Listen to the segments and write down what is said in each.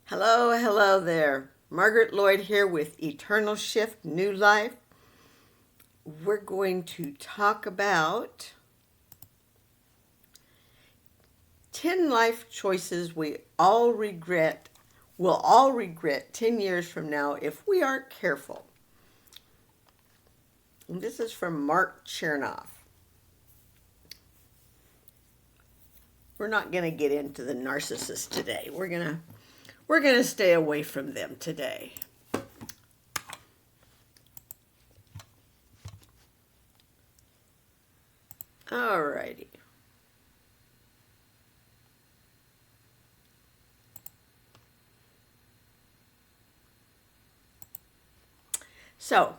Hello, hello there. Margaret Lloyd here with Eternal Shift New Life. We're going to talk about 10 life choices we'll all regret 10 years from now if we aren't careful. And this is from Mark Chernoff. We're not going to get into the narcissists today. We're going to stay away from them today. Alrighty. So,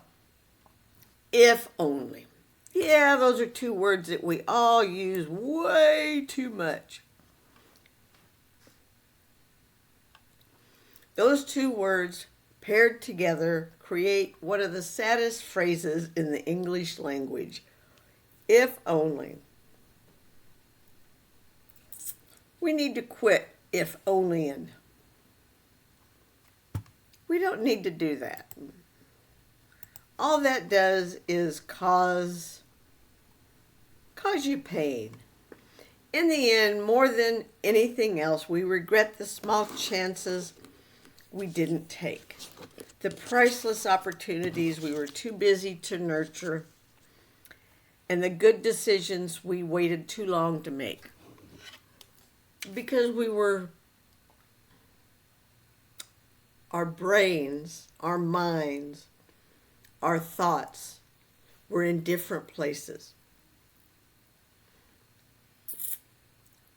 if only. Yeah, those are two words that we all use way too much. Those two words paired together create one of the saddest phrases in the English language. If only. We need to quit if onlying. We don't need to do that. All that does is cause you pain. In the end, more than anything else, we regret the small chances we didn't take, the priceless opportunities we were too busy to nurture, and the good decisions we waited too long to make. Because our brains, our minds, our thoughts were in different places.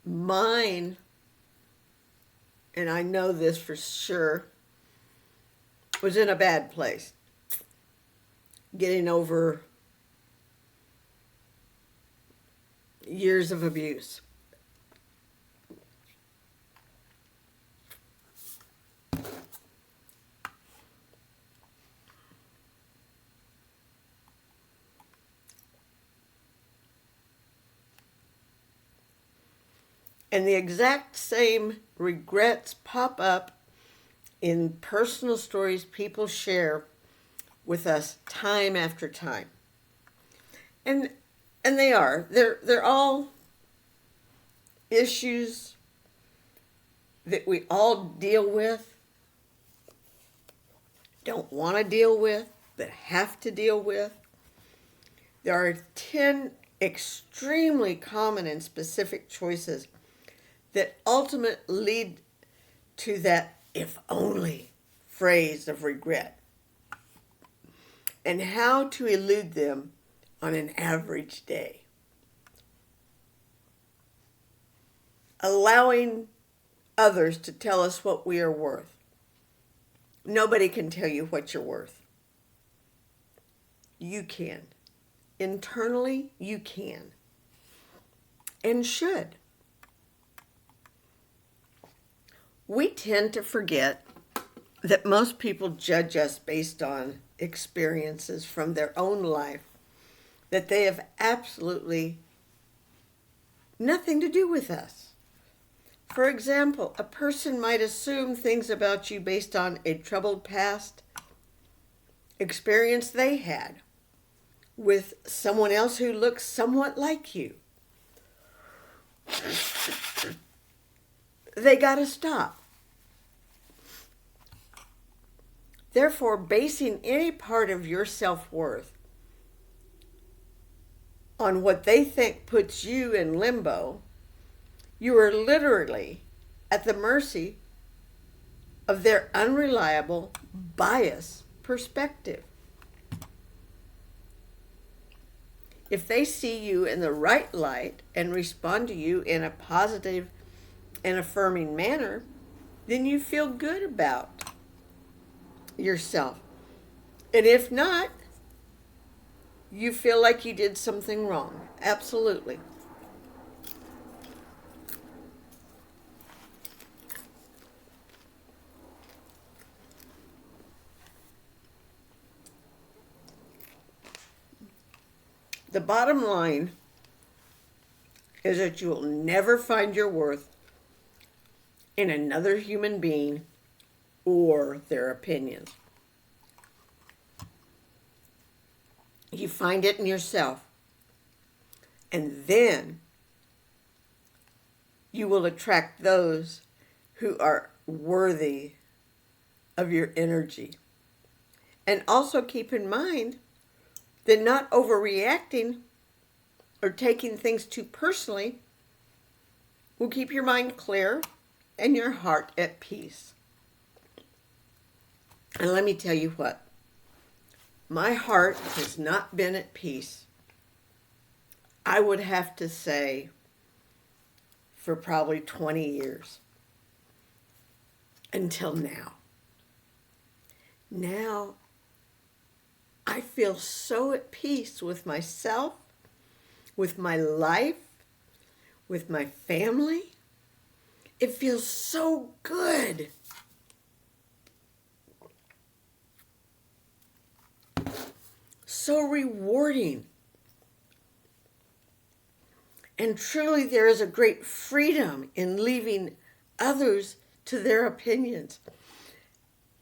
Mine, and I know this for sure, was in a bad place. Getting over years of abuse. And the exact same regrets pop up in personal stories people share with us time after time. And they're all issues that we all deal with, don't want to deal with, but have to deal with. There are 10 extremely common and specific choices that ultimately lead to that if only phrase of regret, and how to elude them on an average day. Allowing others to tell us what we are worth. Nobody can tell you what you're worth. You can. Internally, you can. And should. We tend to forget that most people judge us based on experiences from their own life that they have absolutely nothing to do with us. For example, a person might assume things about you based on a troubled past experience they had with someone else who looks somewhat like you. They got to stop. Therefore, basing any part of your self-worth on what they think puts you in limbo, you are literally at the mercy of their unreliable, biased perspective. If they see you in the right light and respond to you in a positive and affirming manner, then you feel good about yourself. And if not, you feel like you did something wrong. Absolutely. The bottom line is that you will never find your worth in another human being or their opinions. You find it in yourself, and then you will attract those who are worthy of your energy. And also keep in mind that not overreacting or taking things too personally will keep your mind clear and your heart at peace. And let me tell you what, my heart has not been at peace, I would have to say, for probably 20 years until now. Now, I feel so at peace with myself, with my life, with my family. It feels so good. So rewarding. And truly there is a great freedom in leaving others to their opinions.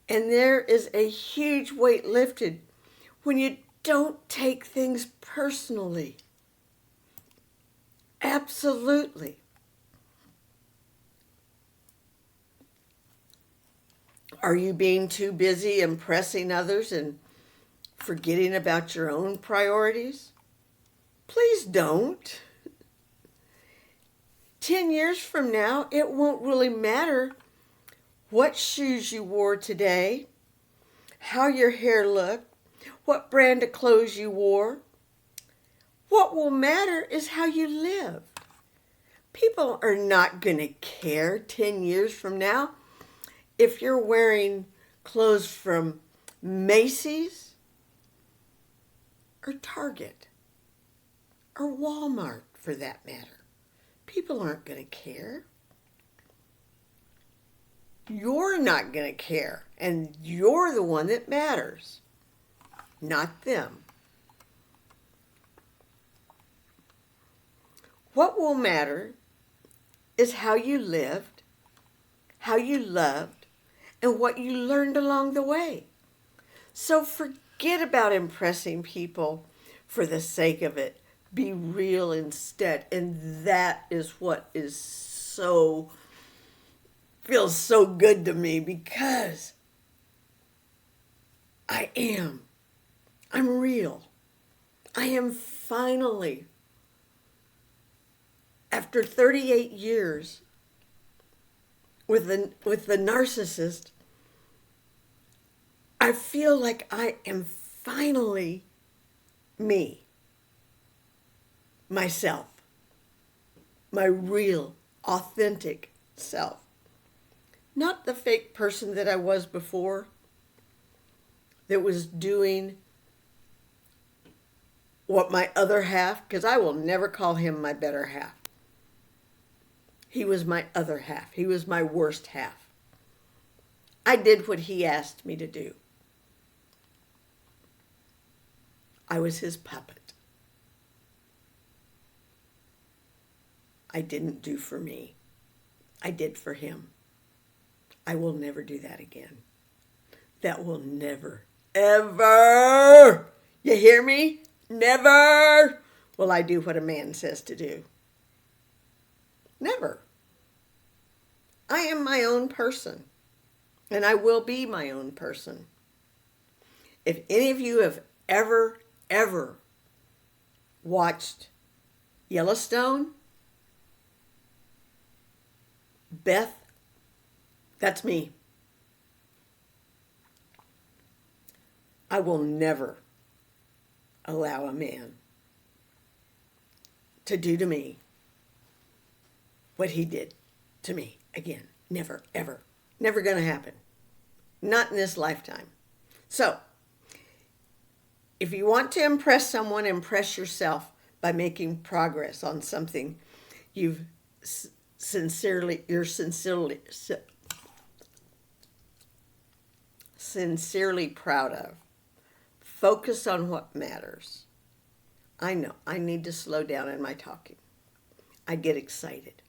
And there is a huge weight lifted when you don't take things personally. Absolutely. Are you being too busy impressing others and forgetting about your own priorities? Please don't. 10 years from now, it won't really matter what shoes you wore today, how your hair looked, what brand of clothes you wore. What will matter is how you live. People are not going to care 10 years from now if you're wearing clothes from Macy's or Target or Walmart, for that matter. People aren't going to care. You're not going to care, and you're the one that matters, not them. What will matter is how you lived, how you loved, and what you learned along the way. So forget about impressing people for the sake of it. Be real instead. And that is what feels so good to me, because I'm real. I am finally, after 38 years with the narcissist, I feel like I am finally me. Myself, my real, authentic self. Not the fake person that I was before, that was doing what my other half, because I will never call him my better half. He was my other half. He was my worst half. I did what he asked me to do. I was his puppet. I didn't do for me. I did for him. I will never do that again. That will never, ever, you hear me? Never will I do what a man says to do. Never. I am my own person, and I will be my own person. If any of you have ever watched Yellowstone, Beth, that's me. I will never allow a man to do to me what he did to me again. Never, ever. Never going to happen. Not in this lifetime. So, if you want to impress someone, impress yourself by making progress on something you're sincerely proud of. Focus on what matters. I know I need to slow down in my talking. I get excited.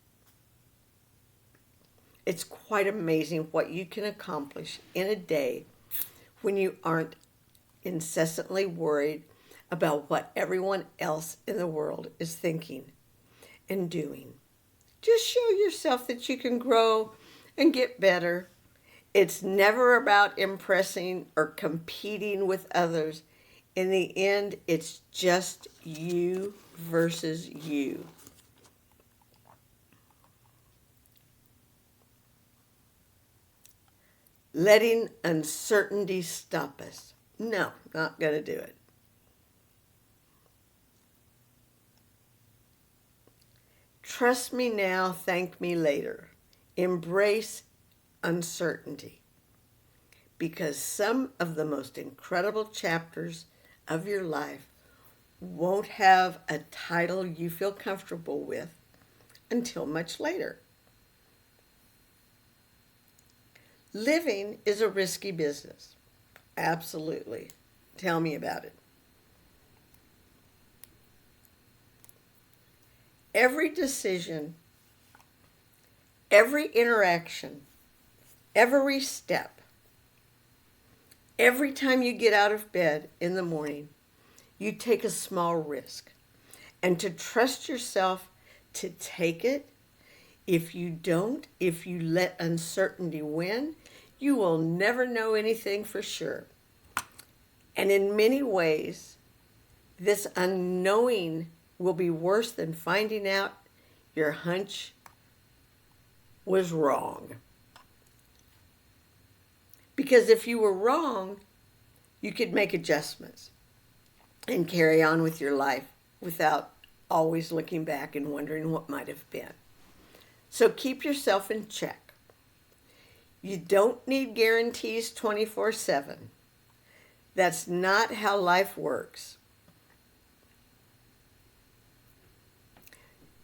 It's quite amazing what you can accomplish in a day when you aren't incessantly worried about what everyone else in the world is thinking and doing. Just show yourself that you can grow and get better. It's never about impressing or competing with others. In the end, it's just you versus you. Letting uncertainty stop us. No, not going to do it. Trust me now, thank me later. Embrace uncertainty, because some of the most incredible chapters of your life won't have a title you feel comfortable with until much later. Living is a risky business. Absolutely. Tell me about it. Every decision, every interaction, every step, every time you get out of bed in the morning, you take a small risk. And to trust yourself to take it, if you don't, if you let uncertainty win, you will never know anything for sure. And in many ways, this unknowing will be worse than finding out your hunch was wrong. Because if you were wrong, you could make adjustments and carry on with your life without always looking back and wondering what might have been. So keep yourself in check. You don't need guarantees 24/7. That's not how life works.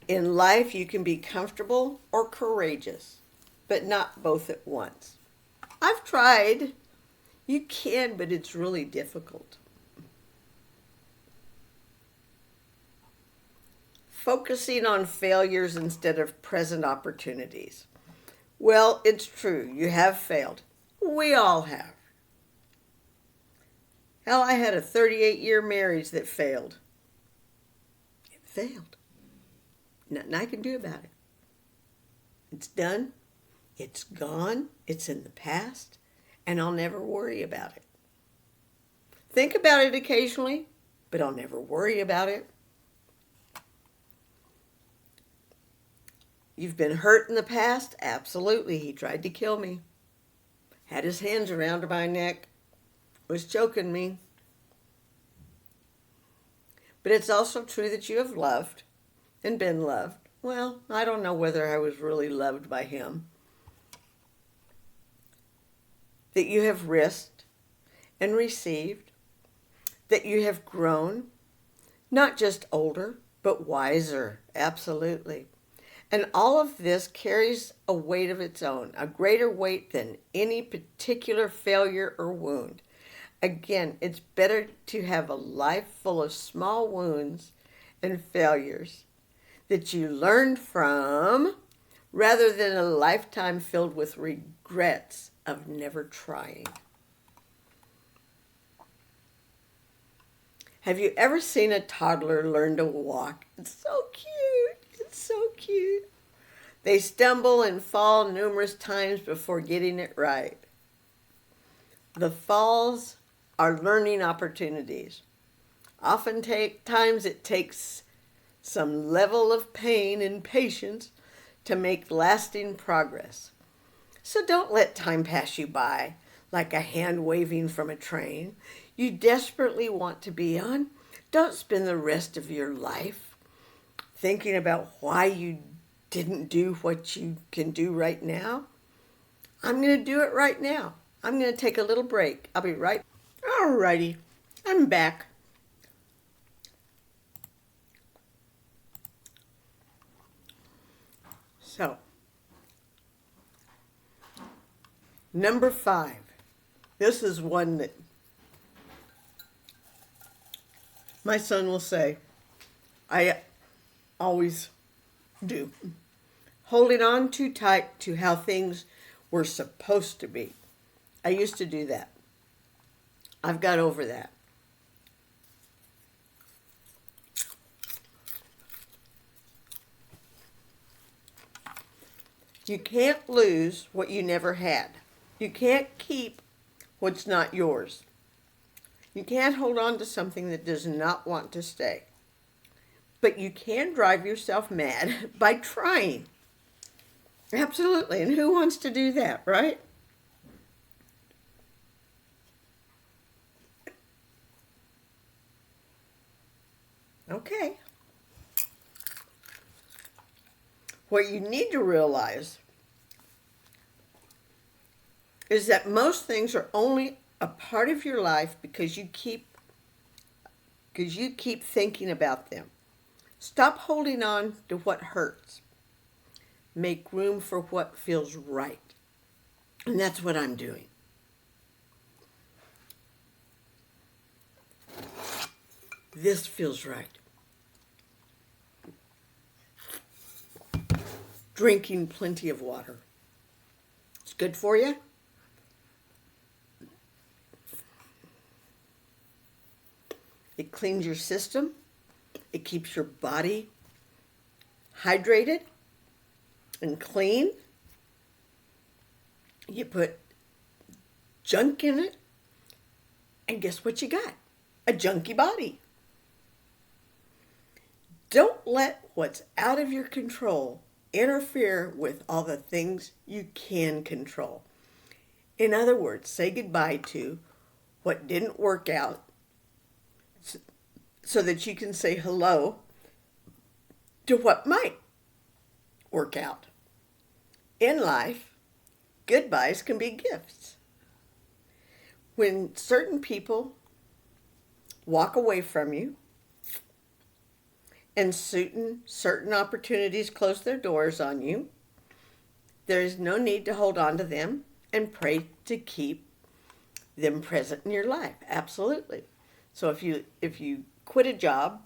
In life, you can be comfortable or courageous, but not both at once. I've tried. You can, but it's really difficult. Focusing on failures instead of present opportunities. Well, it's true. You have failed. We all have. Hell, I had a 38-year marriage that failed. It failed. Nothing I can do about it. It's done. It's gone. It's in the past. And I'll never worry about it. Think about it occasionally, but I'll never worry about it. You've been hurt in the past? Absolutely. He tried to kill me. Had his hands around my neck. Was choking me. But it's also true that you have loved and been loved. Well, I don't know whether I was really loved by him. That you have risked and received. That you have grown, not just older, but wiser. Absolutely. And all of this carries a weight of its own, a greater weight than any particular failure or wound. Again, it's better to have a life full of small wounds and failures that you learned from rather than a lifetime filled with regrets of never trying. Have you ever seen a toddler learn to walk? It's so cute. It's so cute. They stumble and fall numerous times before getting it right. The falls are learning opportunities. Oftentimes it takes some level of pain and patience to make lasting progress. So don't let time pass you by like a hand waving from a train you desperately want to be on. Don't spend the rest of your life thinking about why you didn't do what you can do right now. I'm going to do it right now. I'm going to take a little break. I'll be right. Alrighty, I'm back. So, number 5. This is one that my son will say, I always do. holding on too tight to how things were supposed to be. I used to do that. I've got over that. You can't lose what you never had. You can't keep what's not yours. You can't hold on to something that does not want to stay. But you can drive yourself mad by trying. Absolutely. And who wants to do that, right? Okay. What you need to realize is that most things are only a part of your life because you keep thinking about them. Stop holding on to what hurts. Make room for what feels right. And that's what I'm doing. This feels right. Drinking plenty of water. It's good for you. It cleans your system. It keeps your body hydrated and clean. You put junk in it, and guess what you got? A junky body. Don't let what's out of your control interfere with all the things you can control. In other words, say goodbye to what didn't work out so that you can say hello to what might work out. In life, goodbyes can be gifts. When certain people walk away from you and certain opportunities close their doors on you, there is no need to hold on to them and pray to keep them present in your life. Absolutely. So if you quit a job,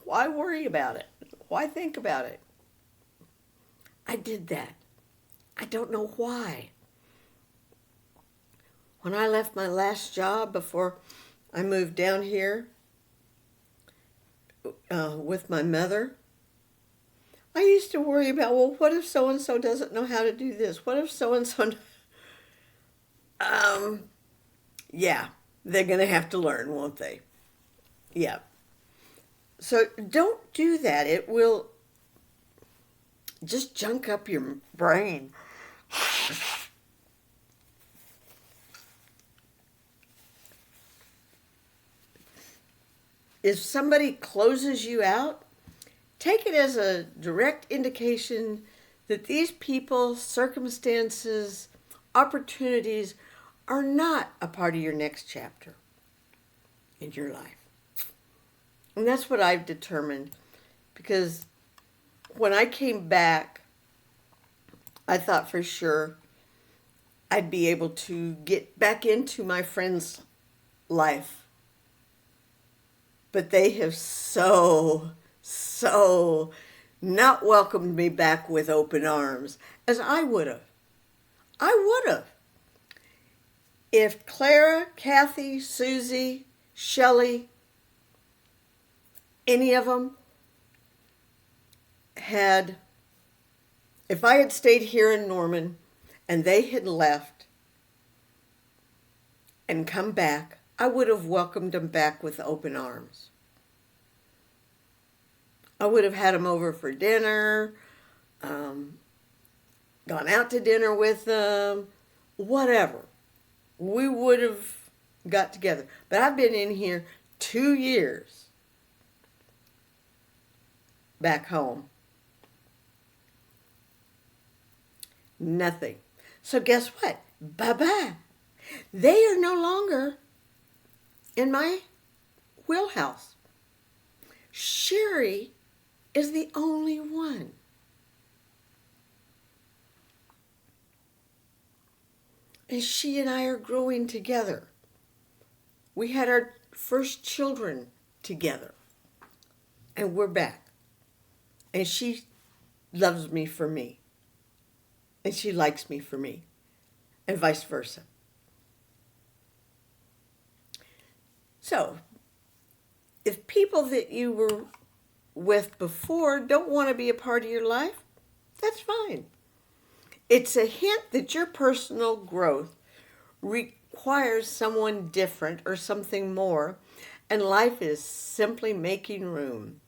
why worry about it? Why think about it? I did that. I don't know why. When I left my last job before I moved down here with my mother, I used to worry about, well, what if so-and-so doesn't know how to do this? What if so-and-so... yeah, they're going to have to learn, won't they? Yeah. So don't do that. It will just junk up your brain. If somebody closes you out, take it as a direct indication that these people, circumstances, opportunities are not a part of your next chapter in your life. And that's what I've determined, because when I came back, I thought for sure I'd be able to get back into my friend's life. But they have so not welcomed me back with open arms as I would have. I would have. If Clara, Kathy, Susie, Shelley, any of them had, if I had stayed here in Norman and they had left and come back, I would have welcomed them back with open arms. I would have had them over for dinner, gone out to dinner with them, whatever. We would have got together. But I've been in here 2 years back home. Nothing. So guess what? Bye-bye. They are no longer in my wheelhouse. Sherry is the only one. And she and I are growing together. We had our first children together. And we're back. And she loves me for me, and she likes me for me, and vice versa. So, if people that you were with before don't want to be a part of your life, that's fine. It's a hint that your personal growth requires someone different or something more, and life is simply making room.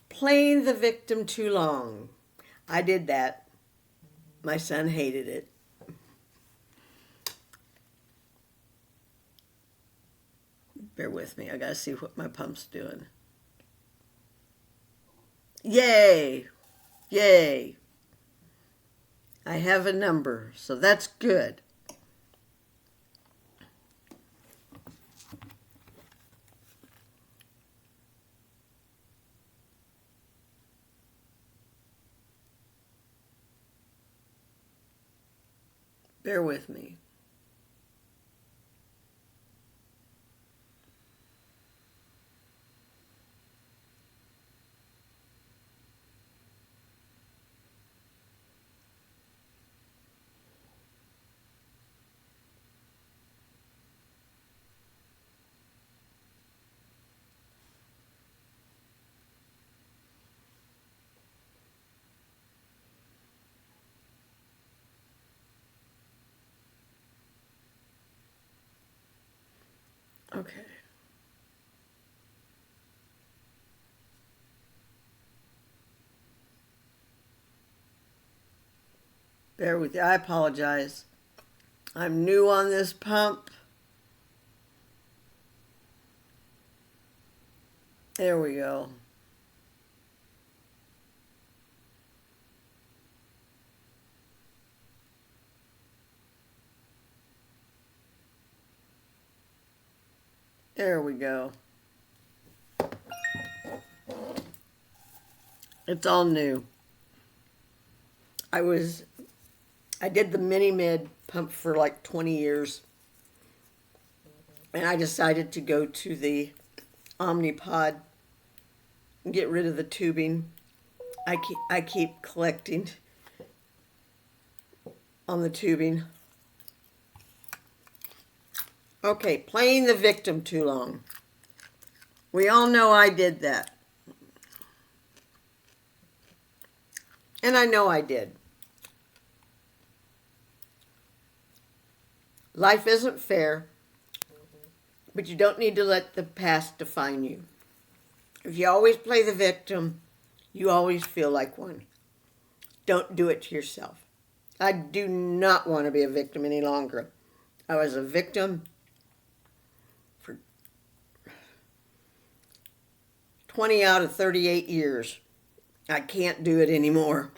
Playing the victim too long. I did that. My son hated it. Bear with me. I gotta see what my pump's doing. Yay! Yay! I have a number, so that's good. Bear with me. Okay. Bear with me. I apologize. I'm new on this pump. There we go. There we go. It's all new. I did the mini mid pump for like 20 years. And I decided to go to the Omnipod and get rid of the tubing. I keep collecting on the tubing. Okay, playing the victim too long. We all know I did that. And I know I did. Life isn't fair, but you don't need to let the past define you. If you always play the victim, you always feel like one. Don't do it to yourself. I do not want to be a victim any longer. I was a victim for 20 out of 38 years. I can't do it anymore.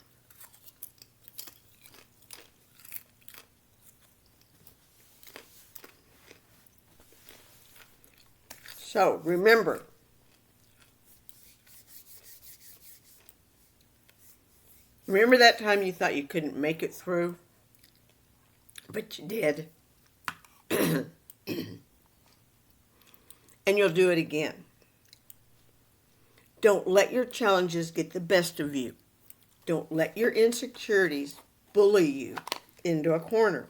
So remember, that time you thought you couldn't make it through, but you did. And you'll do it again. Don't let your challenges get the best of you. Don't let your insecurities bully you into a corner,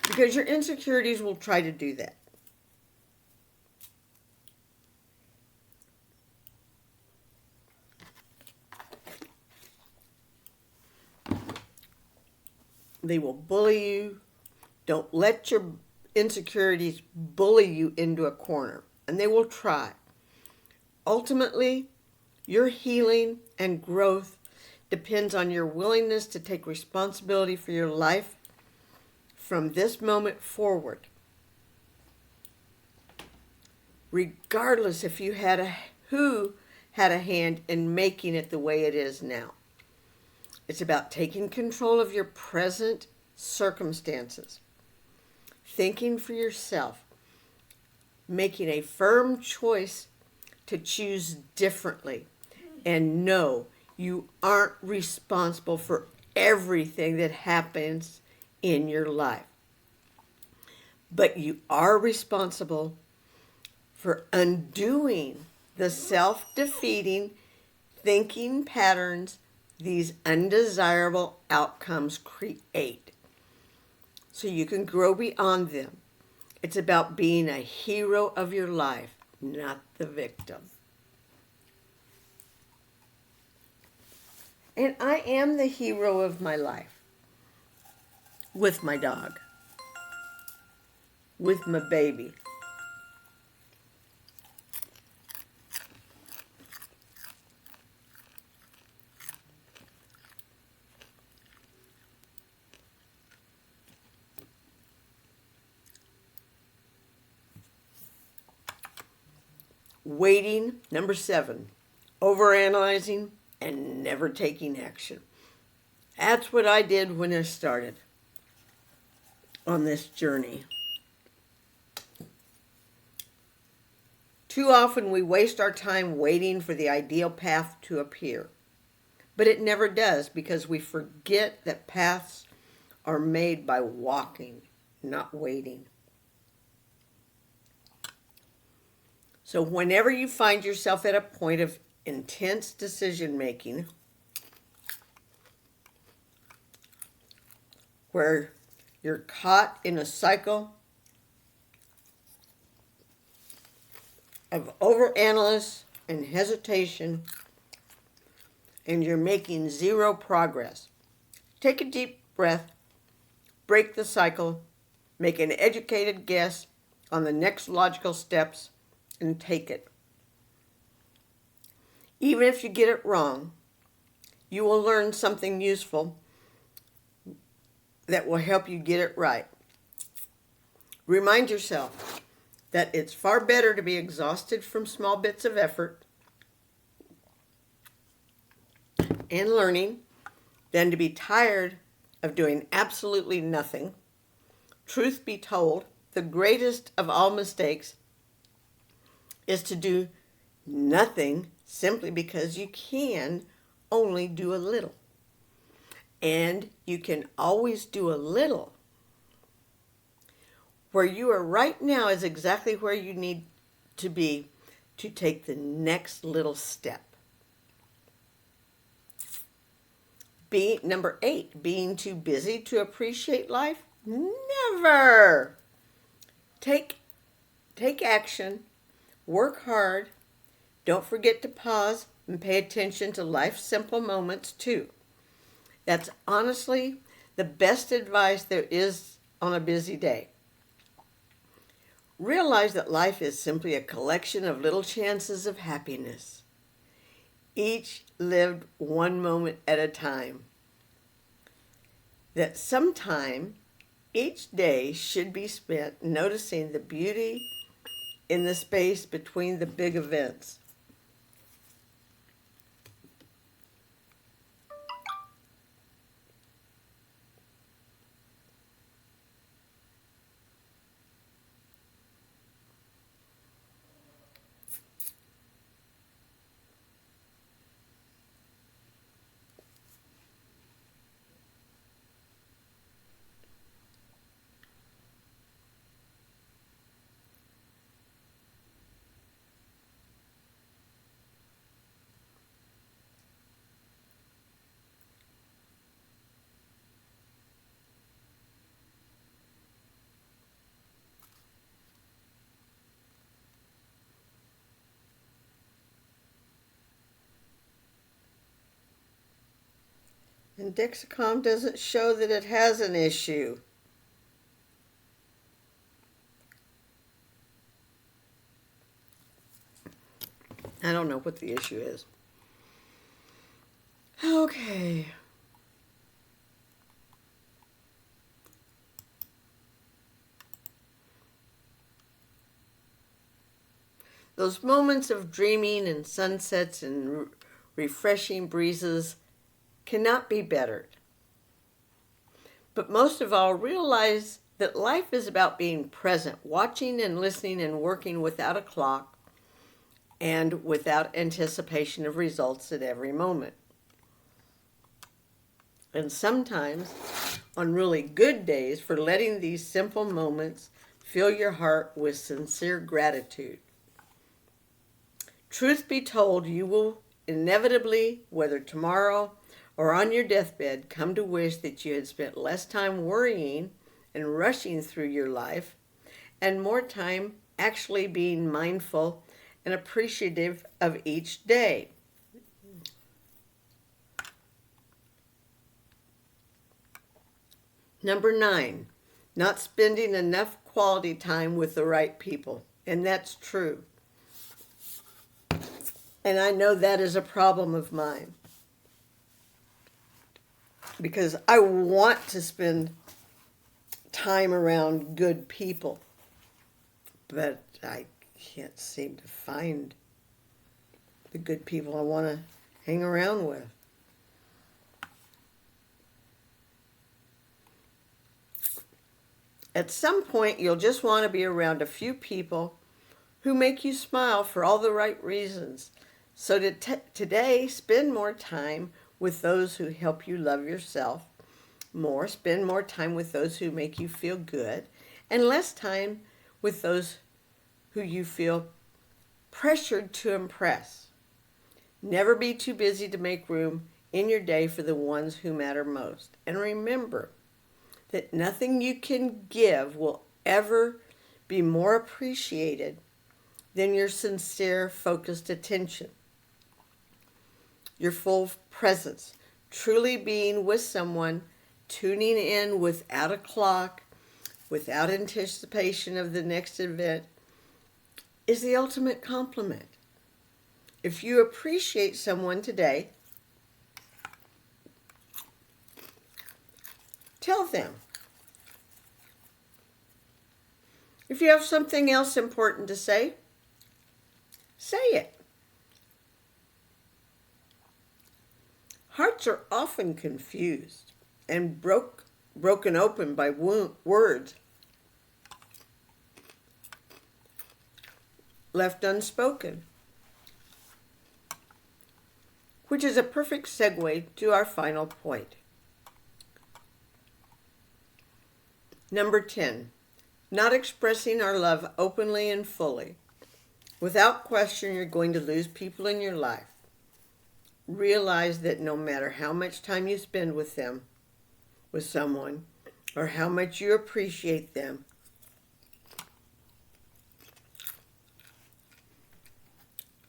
because your insecurities will try to do that. They will bully you. Don't let your insecurities bully you into a corner, and they will try. Ultimately, your healing and growth depends on your willingness to take responsibility for your life from this moment forward. Regardless if you who had a hand in making it the way it is now. It's about taking control of your present circumstances, thinking for yourself, making a firm choice to choose differently, and know you aren't responsible for everything that happens in your life. But you are responsible for undoing the self-defeating thinking patterns these undesirable outcomes create, so you can grow beyond them. It's about being a hero of your life, not the victim. And I am the hero of my life. With my dog. With my baby. Waiting, number 7, overanalyzing and never taking action. That's what I did when I started on this journey. Too often we waste our time waiting for the ideal path to appear. But it never does, because we forget that paths are made by walking, not waiting. So whenever you find yourself at a point of intense decision making, where you're caught in a cycle of overanalysis and hesitation, and you're making zero progress, take a deep breath, break the cycle, make an educated guess on the next logical steps, and take it. Even if you get it wrong, you will learn something useful that will help you get it right. Remind yourself that it's far better to be exhausted from small bits of effort and learning than to be tired of doing absolutely nothing. Truth be told, the greatest of all mistakes is to do nothing simply because you can only do a little. And you can always do a little. Where you are right now is exactly where you need to be to take the next little step. Number 8, being too busy to appreciate life? Never! Take action. Work hard. Don't forget to pause and pay attention to life's simple moments too. That's honestly the best advice there is on a busy day. Realize that life is simply a collection of little chances of happiness, each lived one moment at a time. That sometime each day should be spent noticing the beauty in the space between the big events. And Dexicom doesn't show that it has an issue. I don't know what the issue is. Okay. Those moments of dreaming and sunsets and refreshing breezes cannot be bettered. But most of all, realize that life is about being present, watching and listening and working without a clock and without anticipation of results at every moment. And sometimes, on really good days, for letting these simple moments fill your heart with sincere gratitude. Truth be told, you will inevitably, whether tomorrow or on your deathbed come to wish that you had spent less time worrying and rushing through your life and more time actually being mindful and appreciative of each day. Number 9, not spending enough quality time with the right people. And that's true. And I know that is a problem of mine, because I want to spend time around good people, but I can't seem to find the good people I want to hang around with. At some point, you'll just want to be around a few people who make you smile for all the right reasons. So today, spend more time with those who help you love yourself more. Spend more time with those who make you feel good, and less time with those who you feel pressured to impress. Never be too busy to make room in your day for the ones who matter most. And remember that nothing you can give will ever be more appreciated than your sincere, focused attention, your full presence, truly being with someone, tuning in without a clock, without anticipation of the next event, is the ultimate compliment. If you appreciate someone today, tell them. If you have something else important to say, say it. Hearts are often confused and broken open by words left unspoken, which is a perfect segue to our final point. Number 10, not expressing our love openly and fully. Without question, you're going to lose people in your life. Realize that no matter how much time you spend with them, with someone, or how much you appreciate them,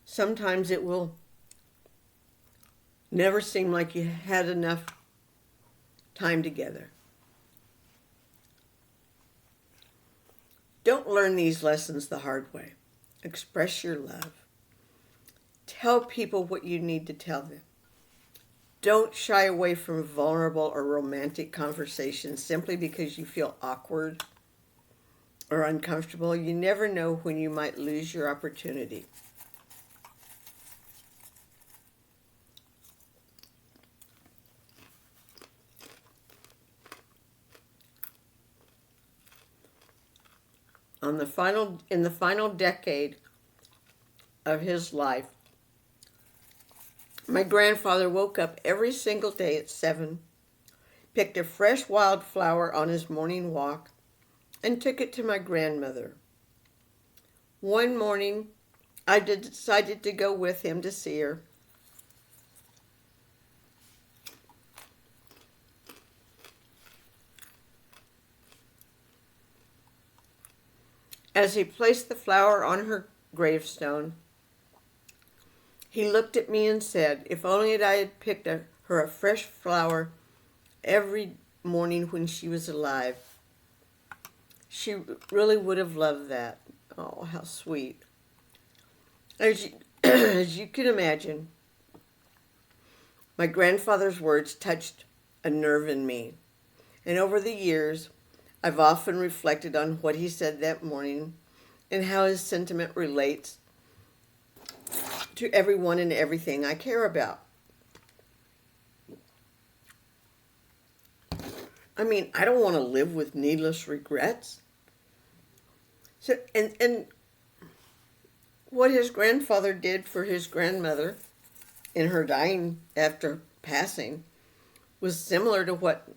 sometimes it will never seem like you had enough time together. Don't learn these lessons the hard way. Express your love. Tell people what you need to tell them. Don't shy away from vulnerable or romantic conversations simply because you feel awkward or uncomfortable. You never know when you might lose your opportunity. In the final decade of his life, my grandfather woke up every single day at 7, picked a fresh wildflower on his morning walk, and took it to my grandmother. One morning, I decided to go with him to see her. As he placed the flower on her gravestone, he looked at me and said, if only I had picked her a fresh flower every morning when she was alive, she really would have loved that. Oh, how sweet. As you can imagine, my grandfather's words touched a nerve in me. And over the years, I've often reflected on what he said that morning and how his sentiment relates to everyone and everything I care about. I mean, I don't want to live with needless regrets. So, and what his grandfather did for his grandmother in her dying after passing was similar to what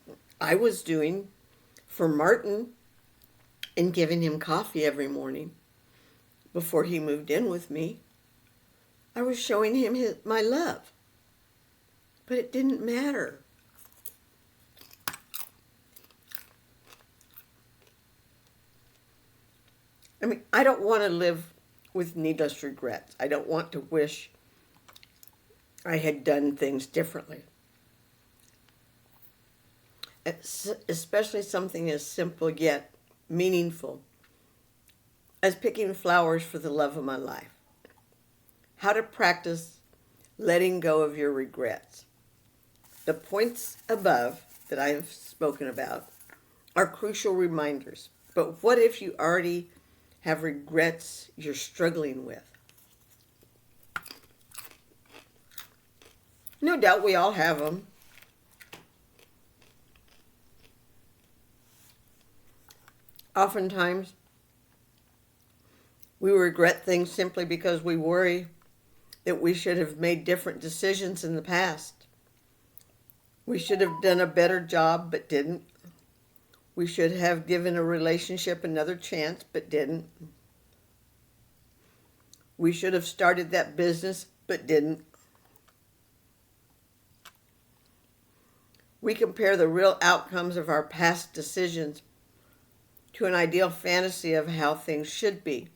I was doing for Martin in giving him coffee every morning before he moved in with me. I was showing him my love. But it didn't matter. I mean, I don't want to live with needless regrets. I don't want to wish I had done things differently. Especially something as simple yet meaningful as picking flowers for the love of my life. How to practice letting go of your regrets. The points above that I have spoken about are crucial reminders. But what if you already have regrets you're struggling with? No doubt we all have them. Oftentimes, we regret things simply because we worry that we should have made different decisions in the past. We should have done a better job but didn't. We should have given a relationship another chance but didn't. We should have started that business but didn't. We compare the real outcomes of our past decisions to an ideal fantasy of how things should be.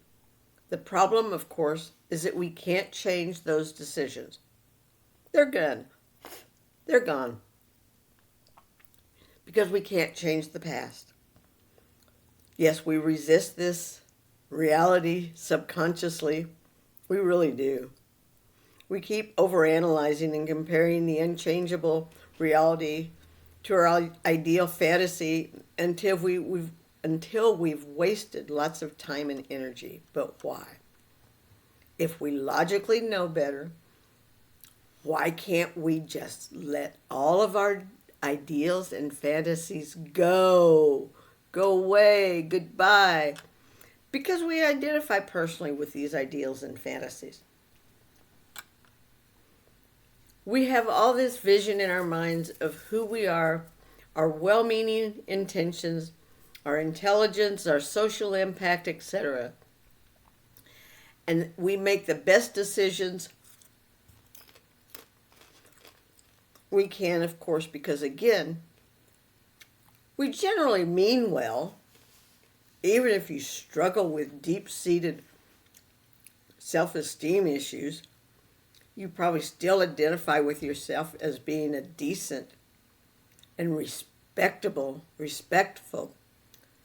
The problem, of course, is that we can't change those decisions. They're gone. They're gone. Because we can't change the past. Yes, we resist this reality subconsciously. We really do. We keep overanalyzing and comparing the unchangeable reality to our ideal fantasy until we've wasted lots of time and energy. But why? If we logically know better, why can't we just let all of our ideals and fantasies go away, goodbye? Because we identify personally with these ideals and fantasies. We have all this vision in our minds of who we are, our well-meaning intentions, our intelligence, our social impact, etc. And we make the best decisions we can, of course, because again, we generally mean well. Even if you struggle with deep-seated self-esteem issues, you probably still identify with yourself as being a decent and respectful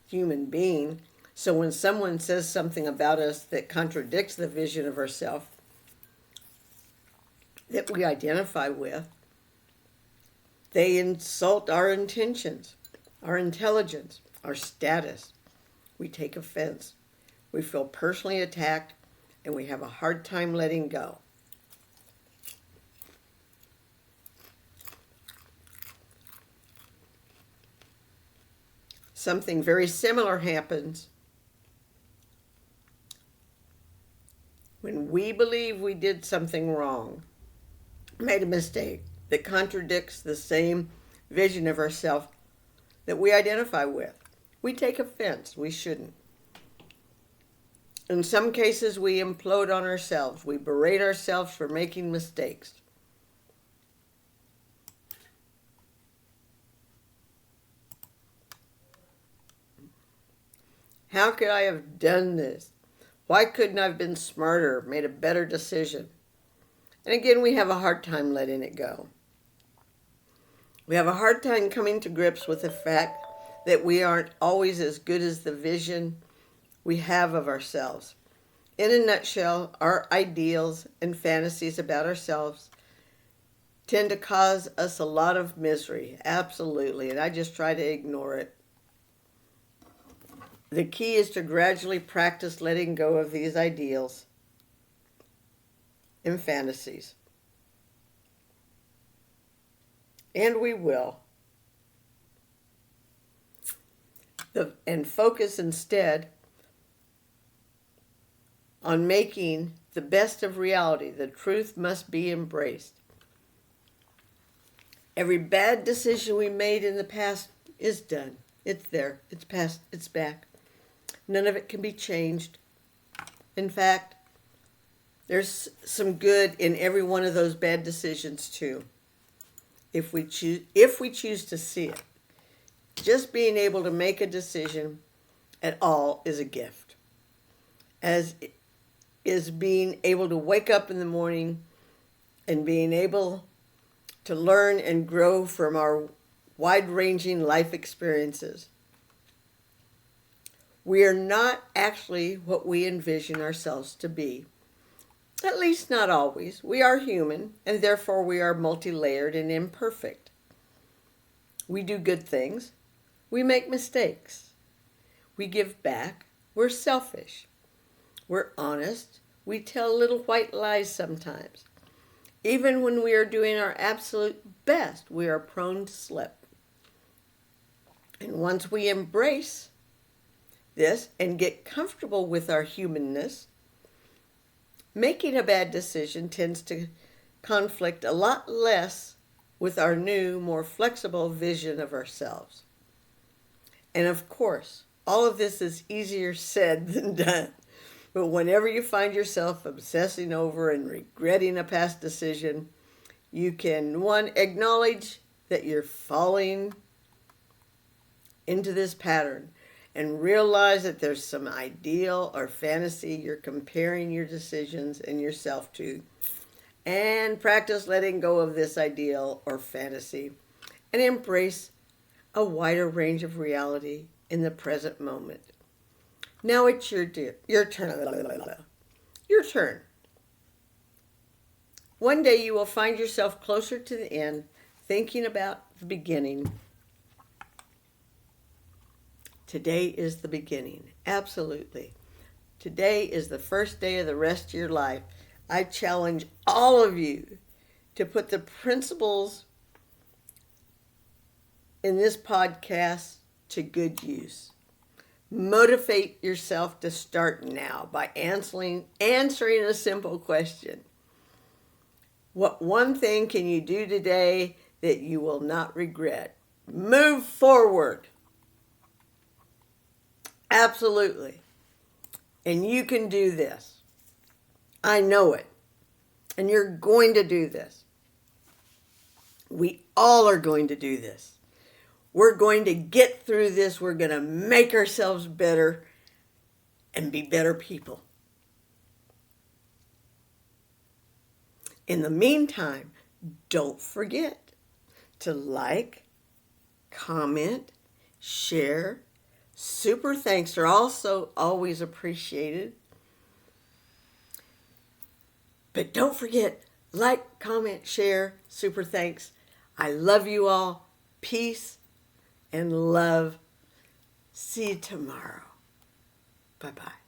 human being. So when someone says something about us that contradicts the vision of ourselves that we identify with, they insult our intentions, our intelligence, our status. We take offense. We feel personally attacked, and we have a hard time letting go. Something very similar happens when we believe we did something wrong, made a mistake that contradicts the same vision of ourselves that we identify with. We take offense. We shouldn't. In some cases, we implode on ourselves. We berate ourselves for making mistakes. How could I have done this? Why couldn't I have been smarter, made a better decision? And again, we have a hard time letting it go. We have a hard time coming to grips with the fact that we aren't always as good as the vision we have of ourselves. In a nutshell, our ideals and fantasies about ourselves tend to cause us a lot of misery, absolutely, and I just try to ignore it. The key is to gradually practice letting go of these ideals and fantasies. And we will. And focus instead on making the best of reality. The truth must be embraced. Every bad decision we made in the past is done. It's there. It's past. It's back. None of it can be changed. In fact, there's some good in every one of those bad decisions too. if we choose to see it. Just being able to make a decision at all is a gift. As is being able to wake up in the morning and being able to learn and grow from our wide-ranging life experiences. We are not actually what we envision ourselves to be. At least not always. We are human, and therefore we are multi-layered and imperfect. We do good things. We make mistakes. We give back. We're selfish. We're honest. We tell little white lies sometimes. Even when we are doing our absolute best, we are prone to slip. And once we embrace this and get comfortable with our humanness, making a bad decision tends to conflict a lot less with our new, more flexible vision of ourselves. And of course, all of this is easier said than done. But whenever you find yourself obsessing over and regretting a past decision, you can, one, acknowledge that you're falling into this pattern and realize that there's some ideal or fantasy you're comparing your decisions and yourself to, and practice letting go of this ideal or fantasy and embrace a wider range of reality in the present moment. Now it's your turn. Your turn. One day you will find yourself closer to the end, thinking about the beginning. Today is the beginning. Absolutely. Today is the first day of the rest of your life. I challenge all of you to put the principles in this podcast to good use. Motivate yourself to start now by answering a simple question. What one thing can you do today that you will not regret? Move forward. Absolutely. And you can do this. I know it. And you're going to do this. We all are going to do this. We're going to get through this. We're going to make ourselves better and be better people. In the meantime, don't forget to like, comment, share. Super thanks are also always appreciated. But don't forget, like, comment, share, super thanks. I love you all. Peace and love. See you tomorrow. Bye-bye.